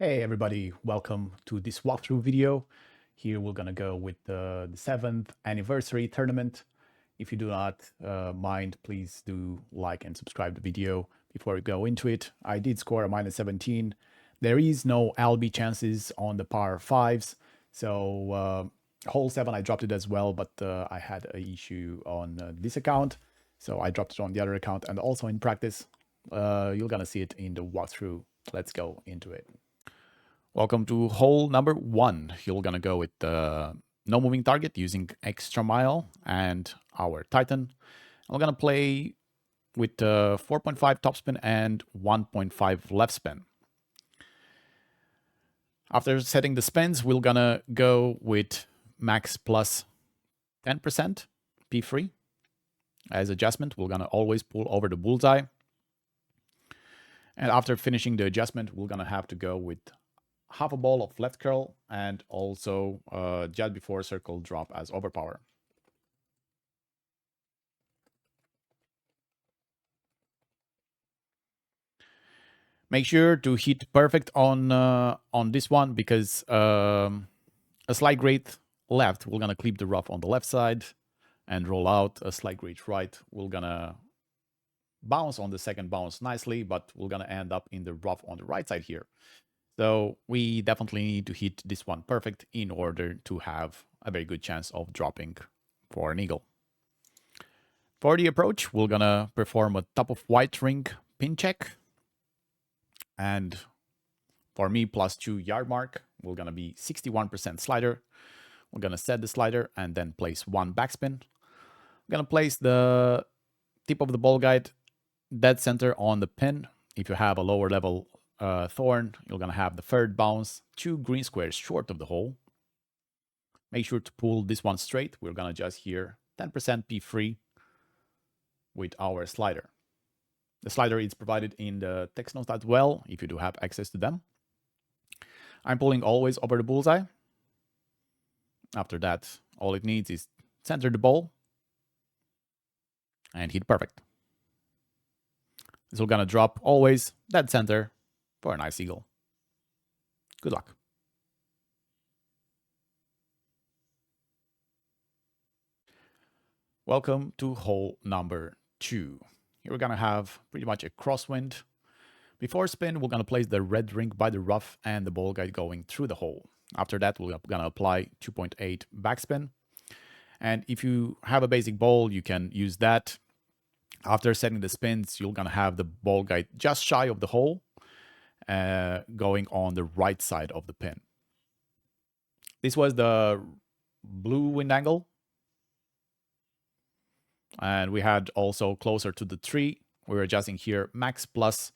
Hey everybody, welcome to this walkthrough video. Here we're gonna go with the 7th anniversary tournament. If you do not mind, please do like and subscribe the video before we go into it. I did score a -17. There is no LB chances on the par 5s, so hole 7 I dropped it as well, but I had an issue on this account, so I dropped it on the other account and also in practice. You're gonna see it in the walkthrough. Let's go into it. Welcome to hole number 1. You're gonna go with the no moving target using extra mile and our Titan. We're gonna play with 4.5 topspin and 1.5 left spin. After setting the spins, we're gonna go with max plus 10% P3 as adjustment. We're gonna always pull over the bullseye. And after finishing the adjustment, we're gonna have to go with half a ball of left curl and also jet before circle drop as overpower. Make sure to hit perfect on this one because a slight grade left, we're gonna clip the rough on the left side and roll out. A slight grade right, we're gonna bounce on the second bounce nicely, but we're gonna end up in the rough on the right side here. So we definitely need to hit this one perfect in order to have a very good chance of dropping for an eagle. For the approach, we're gonna perform a top of white ring pin check. And for me, +2 yard mark, we're gonna be 61% slider. We're gonna set the slider and then place one backspin. I'm gonna place the tip of the ball guide dead center on the pin. If you have a lower level thorn, you're gonna have the third bounce 2 green squares short of the hole. Make sure to pull this one straight. We're gonna adjust here 10% P3 with our slider. The slider is provided in the text notes as well, if you do have access to them. I'm pulling always over the bullseye. After that, all it needs is center the ball and hit perfect. So we're gonna drop always dead center for a nice eagle. Good luck. Welcome to hole number 2. Here we're gonna have pretty much a crosswind. Before spin, we're gonna place the red ring by the rough and the ball guide going through the hole. After that, we're gonna apply 2.8 backspin. And if you have a basic ball, you can use that. After setting the spins, you're gonna have the ball guide just shy of the hole, going on the right side of the pin. This was the blue wind angle. And we had also closer to the tree. We're adjusting here max plus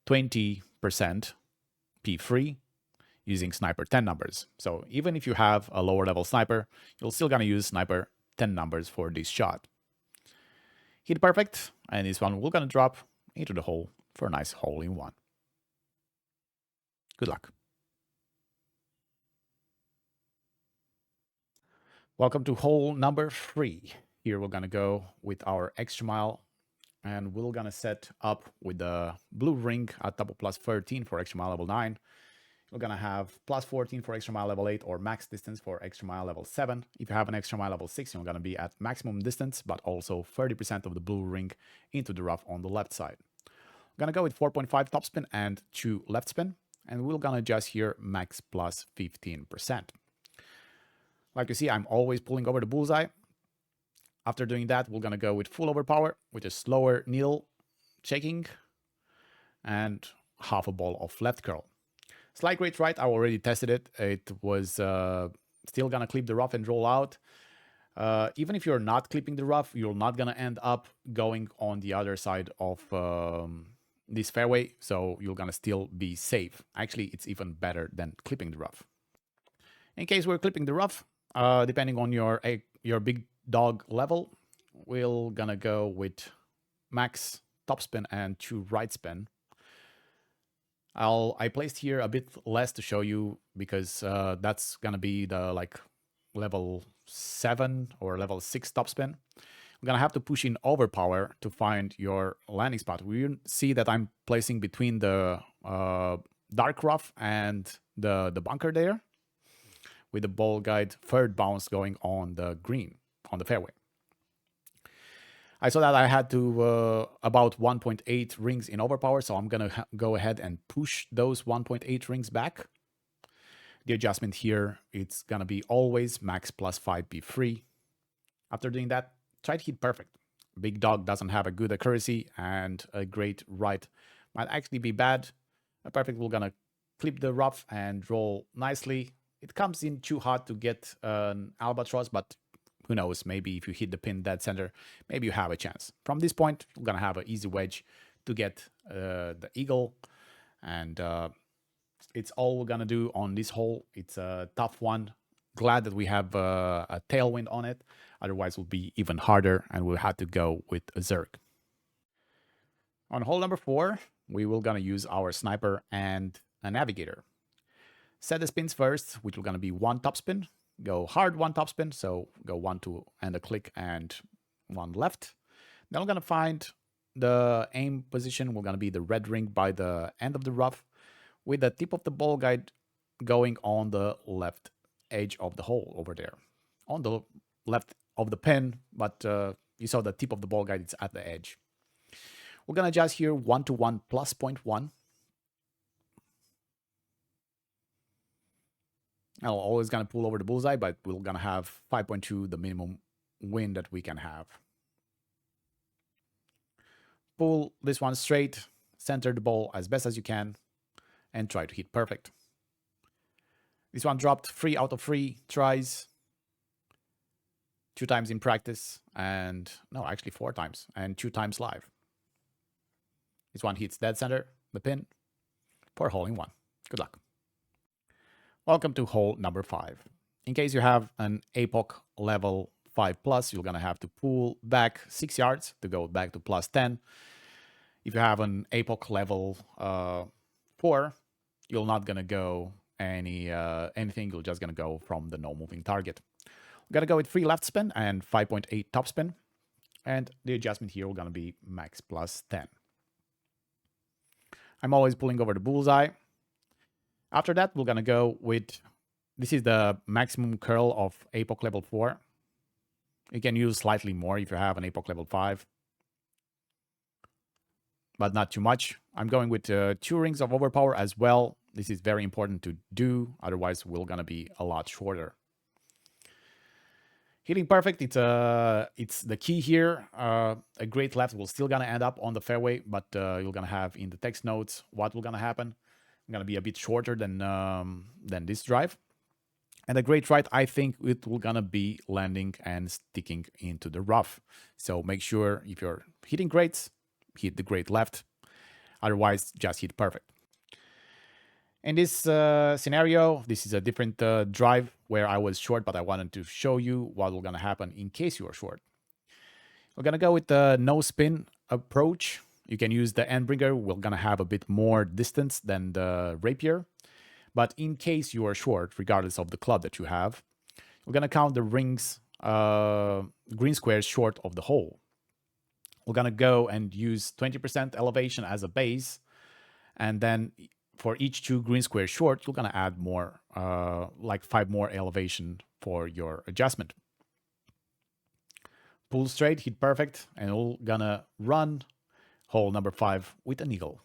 20% P3 using sniper 10 numbers. So even if you have a lower level sniper, you're still gonna use sniper 10 numbers for this shot. Hit perfect, and this one we're gonna drop into the hole for a nice hole in one. Good luck. Welcome to hole number 3. Here we're gonna go with our extra mile, and we're gonna set up with the blue ring at double +13 for extra mile level 9. We're gonna have +14 for extra mile level 8 or max distance for extra mile level 7. If you have an extra mile level 6, you're gonna be at maximum distance, but also 30% of the blue ring into the rough on the left side. I'm gonna go with 4.5 topspin and 2 left spin, and we're gonna adjust here max plus 15%. Like you see, I'm always pulling over the bullseye. After doing that, we're gonna go with full overpower with a slower needle shaking and half a ball of left curl. Slight grade right, I already tested it. It was still gonna clip the rough and roll out. Even if you're not clipping the rough, you're not gonna end up going on the other side of this fairway, so you're gonna still be safe. Actually, it's even better than clipping the rough. In case we're clipping the rough, depending on your big dog level, we're gonna go with max topspin and 2 right spin. I placed here a bit less to show you because that's gonna be the level 7 or level 6 topspin. I'm gonna have to push in overpower to find your landing spot. We see that I'm placing between the dark rough and the bunker there, with the ball guide third bounce going on the green, on the fairway. I saw that I had to about 1.8 rings in overpower, so I'm gonna go ahead and push those 1.8 rings back. The adjustment here, it's gonna be always max plus 5 B3. After doing that, try to hit perfect. Big dog doesn't have a good accuracy, and a great right might actually be bad. A perfect, we're gonna clip the rough and roll nicely. It comes in too hard to get an albatross, but who knows, maybe if you hit the pin dead center, maybe you have a chance. From this point, we're gonna have an easy wedge to get the eagle, and it's all we're gonna do on this hole. It's a tough one. Glad that we have a tailwind on it. Otherwise, it will be even harder, and we'll have to go with a Zerg. On hole number 4, we will gonna use our sniper and a navigator. Set the spins first, which will gonna be 1 topspin. Go hard 1 topspin, so go 1, 2, and a click, and 1 left. Then we're gonna find the aim position. We're gonna be the red ring by the end of the rough, with the tip of the ball guide going on the left edge of the hole over there, on the left of the pin, but you saw the tip of the ball guide, it's at the edge. We're gonna adjust here 1 to 1 plus 0.1. I'm always gonna pull over the bullseye, but we're gonna have 5.2, the minimum win that we can have. Pull this one straight, center the ball as best as you can, and try to hit perfect. This one dropped 3 out of 3 tries, 2 times in practice, and no, actually 4 times, and 2 times live. This one hits dead center, the pin, for hole in 1. Good luck. Welcome to hole number 5. In case you have an APOC level 5 plus, you're gonna have to pull back 6 yards to go back to plus 10. If you have an APOC level 4, you're not gonna go anything. You're just gonna go from the no moving target. We're gonna go with 3 left spin and 5.8 top spin, and the adjustment here we're gonna be max plus 10. I'm always pulling over the bullseye. After that, we're gonna go with, this is the maximum curl of APOC level 4. You can use slightly more if you have an APOC level 5, but not too much. I'm going with 2 rings of overpower as well. This is very important to do, otherwise we're gonna be a lot shorter. Hitting perfect, it's the key here. A great left will still gonna end up on the fairway, but you're gonna have in the text notes what will gonna happen. I'm gonna be a bit shorter than this drive. And a great right, I think it will gonna be landing and sticking into the rough. So make sure if you're hitting greats, hit the great left. Otherwise, just hit perfect. In this scenario, this is a different drive where I was short, but I wanted to show you what will gonna happen in case you are short. We're gonna go with the no spin approach. You can use the Endbringer. We're gonna have a bit more distance than the Rapier. But in case you are short, regardless of the club that you have, we're gonna count the rings, green squares short of the hole. We're gonna go and use 20% elevation as a base, and then for each 2 green squares short, you're gonna add more, like 5 more elevation for your adjustment. Pull straight, hit perfect, and we're gonna run hole number 5 with an eagle.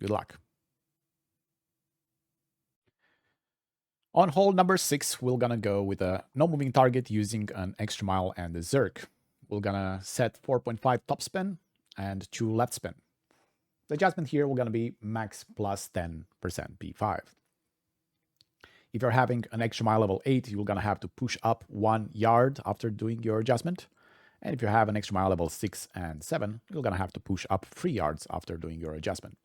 Good luck. On hole number 6, we're gonna go with a no moving target using an extra mile and a Zerg. We're gonna set 4.5 top spin and 2 left spin. The adjustment here we're gonna be max plus 10% P5. If you're having an extra mile level 8, you're gonna have to push up 1 yard after doing your adjustment. And if you have an extra mile level 6 and 7, you're gonna have to push up 3 yards after doing your adjustment.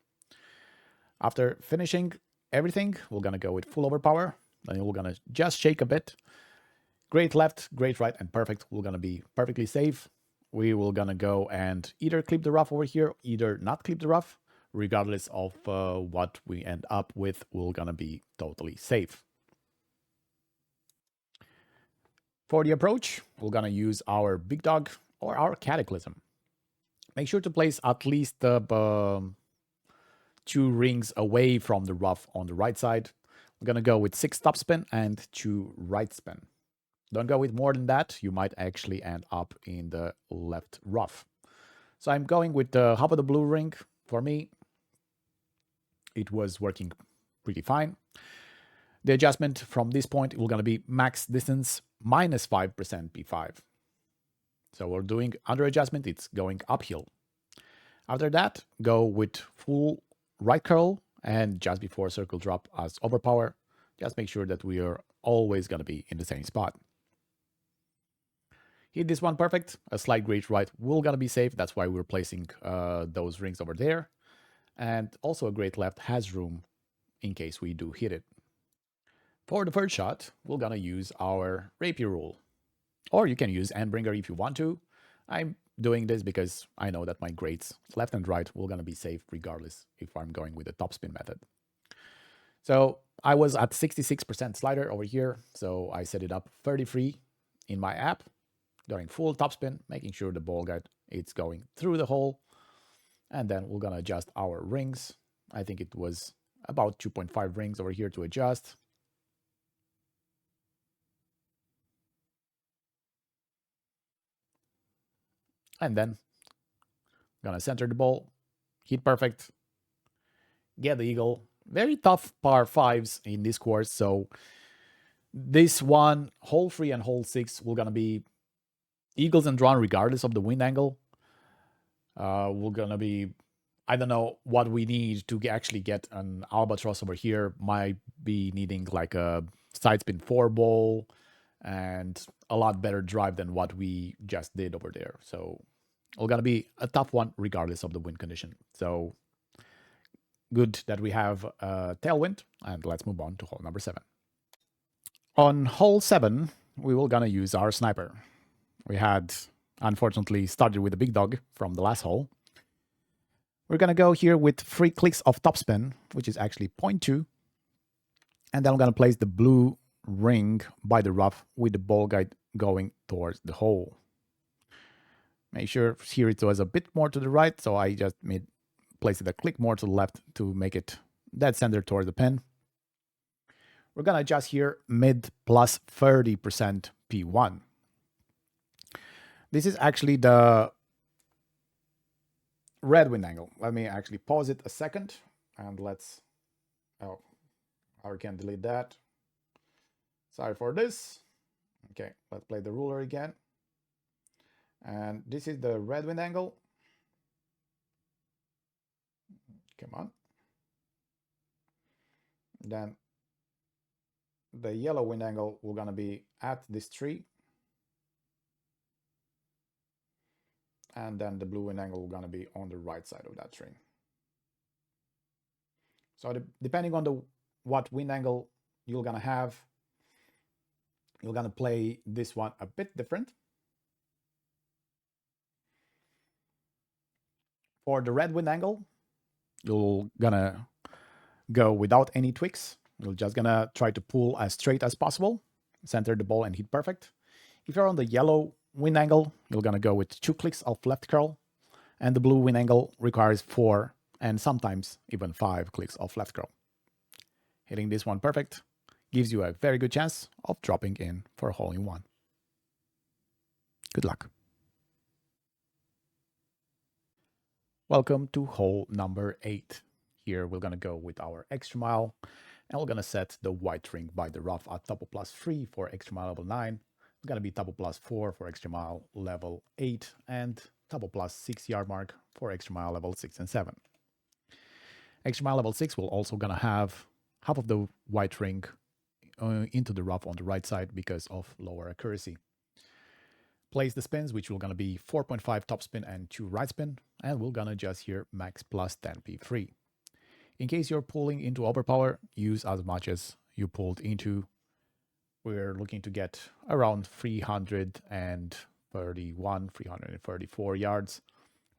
After finishing everything, we're gonna go with full overpower. Then we're gonna just shake a bit. Great left, great right, and perfect. We're gonna be perfectly safe. We will gonna go and either clip the rough over here, either not clip the rough. Regardless of what we end up with, we're gonna be totally safe. For the approach, we're gonna use our big dog or our cataclysm. Make sure to place at least 2 rings away from the rough on the right side. We're going to go with 6 topspin and 2 right spin. Don't go with more than that. You might actually end up in the left rough. So I'm going with half of the blue ring. For me, it was working pretty fine. The adjustment from this point will going to be max distance minus 5% P5. So we're doing under adjustment, it's going uphill. After that, go with full right curl and just before circle drop as overpower. Just make sure that we are always going to be in the same spot. Hit this one perfect. A slight great right will going to be safe. That's why we're placing those rings over there. And also a great left has room in case we do hit it. For the third shot, we're going to use our rapier rule. Or you can use Endbringer if you want to. I'm doing this because I know that my grades left and right will going to be safe regardless if I'm going with the topspin method. So I was at 66% slider over here. So I set it up 33 in my app, going full topspin, making sure the ball guide it's going through the hole. And then we're going to adjust our rings. I think it was about 2.5 rings over here to adjust. And then gonna center the ball, hit perfect, get the eagle. Very tough par 5s in this course. So this one, hole 3 and hole 6 will gonna be eagles and drawn regardless of the wind angle. We're gonna be, I don't know what we need to actually get an albatross over here. Might be needing like a side spin 4 ball and a lot better drive than what we just did over there. So it's going to be a tough one regardless of the wind condition. So good that we have tailwind, and let's move on to hole number 7. On hole 7, we will going to use our sniper. We had, unfortunately, started with a big dog from the last hole. We're going to go here with 3 clicks of topspin, which is actually 0.2. And then I'm going to place the blue ring by the rough with the ball guide going towards the hole. Make sure here it was a bit more to the right, so I just place it a click more to the left to make it dead center towards the pin. We're going to adjust here mid plus 30% P1. This is actually the red wind angle. Let me actually pause it a second and let's, oh, I can delete that. Sorry for this. Okay, let's play the ruler again. And this is the red wind angle. Come on. Then the yellow wind angle will gonna be at this tree. And then the blue wind angle will gonna be on the right side of that tree. So depending on what wind angle you're gonna have, you're gonna play this one a bit different. For the red wind angle, you're gonna go without any tweaks. You're just gonna try to pull as straight as possible, center the ball and hit perfect. If you're on the yellow wind angle, you're gonna go with 2 clicks of left curl, and the blue wind angle requires 4 and sometimes even 5 clicks of left curl. Hitting this one perfect gives you a very good chance of dropping in for a hole in one. Good luck. Welcome to hole number 8. Here we're gonna go with our extra mile, and we're gonna set the white ring by the rough at double plus 3 for extra mile level 9. It's gonna be double plus 4 for extra mile level 8, and double plus 6 yard mark for extra mile level 6 and 7. Extra mile level 6 will also gonna have half of the white ring into the rough on the right side because of lower accuracy. Place the spins, which will gonna be 4.5 top spin and 2 right spin, and we're gonna adjust here max plus 10 P3. In case you're pulling into overpower, use as much as you pulled into. We're looking to get around 331, 334 yards.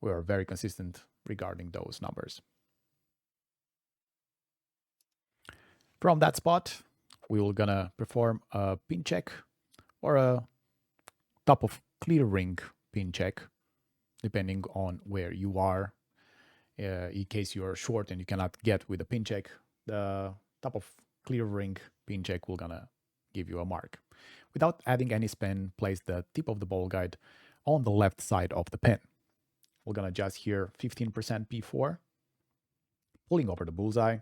We are very consistent regarding those numbers. From that spot, we will gonna perform a pin check or a top of clear ring pin check, depending on where you are in case you're short and you cannot get with a pin check, the top of clear ring pin check will gonna give you a mark. Without adding any spin, place the tip of the ball guide on the left side of the pin. We're gonna adjust here 15% P4, pulling over the bullseye,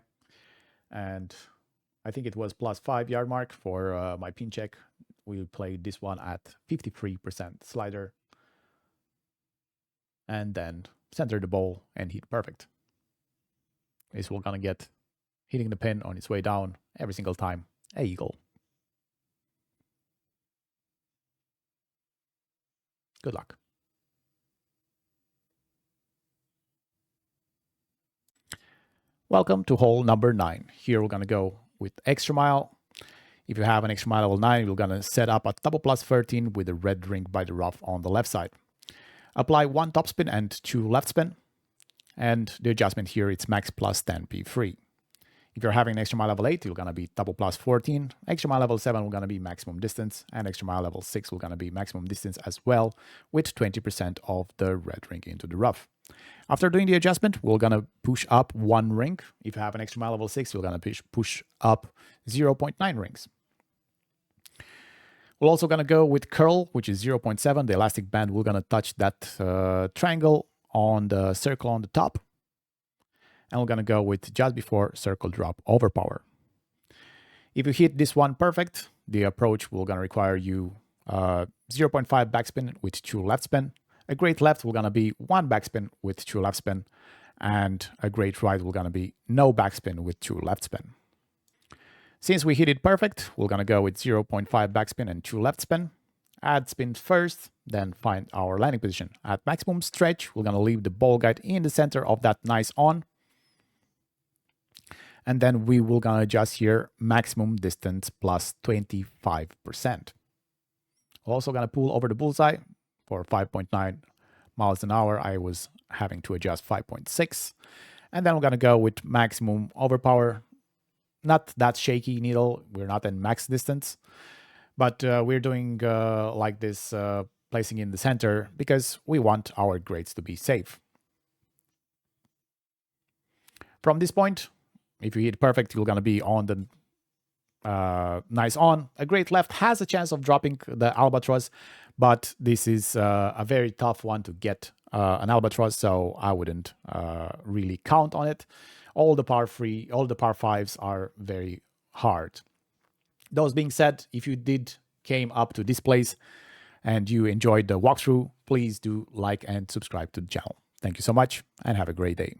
and I think it was plus 5 yard mark for my pin check. We played this one at 53% slider, and then center the ball and hit perfect. This will gonna get hitting the pin on its way down every single time, a eagle. Good luck. Welcome to hole number 9. Here we're gonna go with extra mile. If you have an extra mile level 9, we're gonna set up a double plus 13 with a red ring by the rough on the left side. Apply 1 topspin and 2 left spin. And the adjustment here, it's max plus 10 P3. If you're having an extra mile level 8, you're gonna be double plus 14. Extra mile level 7 will gonna be maximum distance, and extra mile level 6 will gonna be maximum distance as well, with 20% of the red ring into the rough. After doing the adjustment, we're gonna push up 1 ring. If you have an extra mile level 6, you're gonna push up 0.9 rings. We're also gonna go with curl, which is 0.7. The elastic band, we're gonna touch that triangle on the circle on the top. And we're gonna go with just before circle drop overpower. If you hit this one perfect, the approach will gonna require you 0.5 backspin with 2 left spin. A great left will gonna be 1 backspin with 2 left spin, and a great right will gonna be no backspin with 2 left spin. Since we hit it perfect, we're gonna go with 0.5 backspin and 2 left spin. Add spin first, then find our landing position. At maximum stretch, we're gonna leave the ball guide in the center of that nice on. And then we will gonna adjust here maximum distance plus 25%. We're also gonna pull over the bullseye for 5.9 miles an hour. I was having to adjust 5.6. And then we're gonna go with maximum overpower. Not that shaky needle, we're not in max distance, but we're doing like this, placing in the center because we want our grades to be safe. From this point, if you hit perfect, you're gonna be on the nice on. A great left has a chance of dropping the albatross, but this is a very tough one to get an albatross, so I wouldn't really count on it. All the par 5s are very hard. Those being said, if you came up to this place and you enjoyed the walkthrough, please do like and subscribe to the channel. Thank you so much and have a great day.